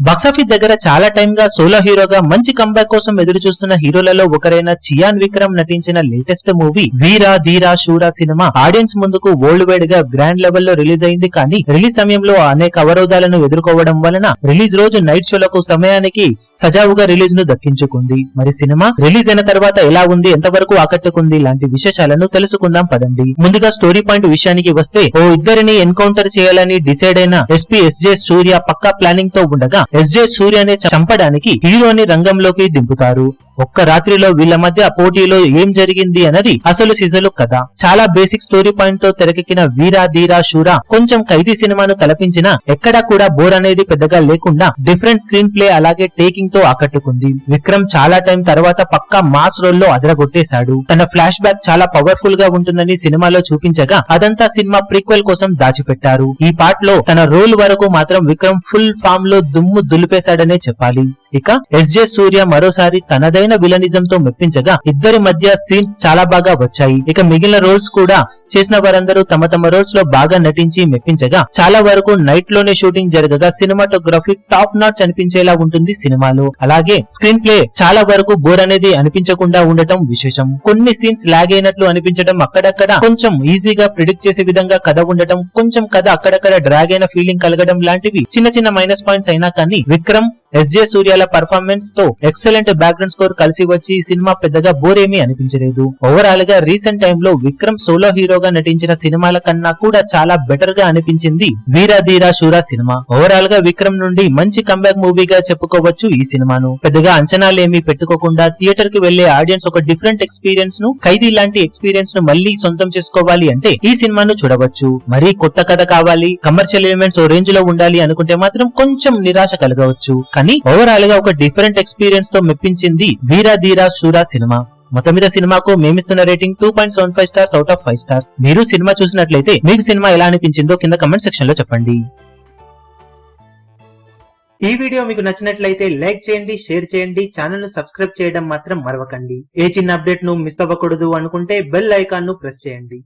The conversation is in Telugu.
బాక్సాఫీస్ దగ్గర చాలా టైం గా సోలో హీరోగా మంచి కంబ్యాక్ కోసం ఎదురు చూస్తున్న హీరోలలో ఒకరైన చియాన్ విక్రమ్ నటించిన లేటెస్ట్ మూవీ వీరా ధీరా శూరా సినిమా ఆడియన్స్ ముందుకు వరల్డ్ వైడ్ గా గ్రాండ్ లెవెల్ లో రిలీజ్ అయింది. కానీ రిలీజ్ సమయంలో అనేక అవరోధాలను ఎదుర్కోవడం వలన రిలీజ్ రోజు నైట్ షోలకు సమయానికి సజావుగా రిలీజ్ ను దక్కించుకుంది. మరి సినిమా రిలీజ్ అయిన తర్వాత ఎలా ఉంది, ఎంతవరకు ఆకట్టుకుంది లాంటి విశేషాలను తెలుసుకుందాం పదండి. ముందుగా స్టోరీ పాయింట్ విషయానికి వస్తే, ఓ ఇద్దరిని ఎన్కౌంటర్ చేయాలని డిసైడ్ అయిన ఎస్పీ ఎస్జే సూర్య పక్కా ప్లానింగ్ తో ఉండగా ఎస్జే సూర్యని చంపడానికి హీరోని రంగంలోకి దింపుతారు. ఒక్క రాత్రిలో వీళ్ళ మధ్య పోటీలో ఏం జరిగింది అన్నది అసలు సిజలు కథ. చాలా బేసిక్ స్టోరీ పాయింట్ తో తెరకెక్కిన వీరా ధీరా శూరా కొంచెం ఖైదీ సినిమాను తలపించినా ఎక్కడా కూడా బోర్ అనేది పెద్దగా లేకుండా డిఫరెంట్ స్క్రీన్ ప్లే అలాగే టేకింగ్ తో ఆకట్టుకుంది. విక్రమ్ చాలా టైం తర్వాత పక్కా మాస్ రోల్ లో అదరగొట్టేశాడు. తన ఫ్లాష్ బ్యాక్ చాలా పవర్ఫుల్ గా ఉంటుందని సినిమాలో చూపించగా అదంతా సినిమా ప్రీక్వెల్ కోసం దాచిపెట్టారు. ఈ పార్ట్ లో తన రోల్ వరకు మాత్రం విక్రమ్ ఫుల్ ఫామ్ లో దుమ్ము దులిపేశాడనే చెప్పాలి. ఇక ఎస్జే సూర్య మరోసారి తనదైన విలనిజం తో మెప్పించగా ఇద్దరి మధ్య సీన్స్ చాలా బాగా వచ్చాయి. ఇక మిగిలిన రోల్స్ కూడా చేసిన వారందరూ తమ తమ రోల్స్ లో బాగా నటించి మెప్పించగా చాలా వరకు నైట్ లోనే షూటింగ్ జరగగా సినిమాటోగ్రఫీ టాప్ నాచ్ అనిపించేలా ఉంటుంది సినిమాలో. అలాగే స్క్రీన్ ప్లే చాలా వరకు బోర్ అనేది అనిపించకుండా ఉండటం విశేషం. కొన్ని సీన్స్ లాగ్ అయినట్లు అనిపించడం, అక్కడక్కడ కొంచెం ఈజీగా ప్రిడిక్ట్ చేసే విధంగా కథ ఉండటం, కొంచెం కథ అక్కడక్కడ డ్రాగ్ అయిన ఫీలింగ్ కలగడం లాంటివి చిన్న చిన్న మైనస్ పాయింట్స్ అయినా కానీ విక్రమ్ ఎస్జే సూర్యాల పర్ఫార్మెన్స్ తో ఎక్సలెంట్ బ్యాక్గ్రౌండ్ స్కోర్ కలిసి వచ్చి సినిమా పెద్దగా బోర్ ఏమీ అనిపించలేదు. ఓవరాల్ గా రీసెంట్ టైమ్ లో విక్రమ్ సోలో హీరోగా నటించిన సినిమాల కన్నా కూడా చాలా బెటర్ గా అనిపించింది వీరా ధీరా శూరా సినిమా. ఓవరాల్ గా విక్రమ్ నుండి మంచి కంబ్యాక్ మూవీగా చెప్పుకోవచ్చు ఈ సినిమాను. పెద్దగా అంచనాలేమీ పెట్టుకోకుండా థియేటర్ కి వెళ్లే ఆడియన్స్ ఒక డిఫరెంట్ ఎక్స్పీరియన్స్ ను, ఖైదీ లాంటి ఎక్స్పీరియన్స్ ను మళ్లీ సొంతం చేసుకోవాలి అంటే ఈ సినిమాను చూడవచ్చు. మరీ కొత్త కథ కావాలి, కమర్షియల్ ఎలిమెంట్స్ ఓ రేంజ్ లో ఉండాలి అనుకుంటే మాత్రం కొంచెం నిరాశ కలగవచ్చు. కానీ ఓవరాల్ గా ఒక డిఫరెంట్ ఎక్స్పీరియన్స్ తో మెప్పించింది వీరా ధీరా శూరా సినిమా. మొత్తం మీద సినిమాకు మేమిస్తున్న rating 2.75 stars out of 5 stars. మీరు సినిమా చూసినట్లయితే మీకు సినిమా ఎలా అనిపించిందో కింద కమెంట్ సెక్షన్ లో చెప్పండి. ఈ వీడియో మీకు నచ్చినట్లయితే లైక్ చేయండి, షేర్ చేయండి, ఛానల్ ను సబ్స్క్రైబ్ చేయడం మాత్రం మరవకండి. ఏ చిన్న అప్డేట్ ను మిస్ అవ్వకూడదు అనుకుంటే బెల్ ఐకాన్ ను ప్రెస్ చేయండి.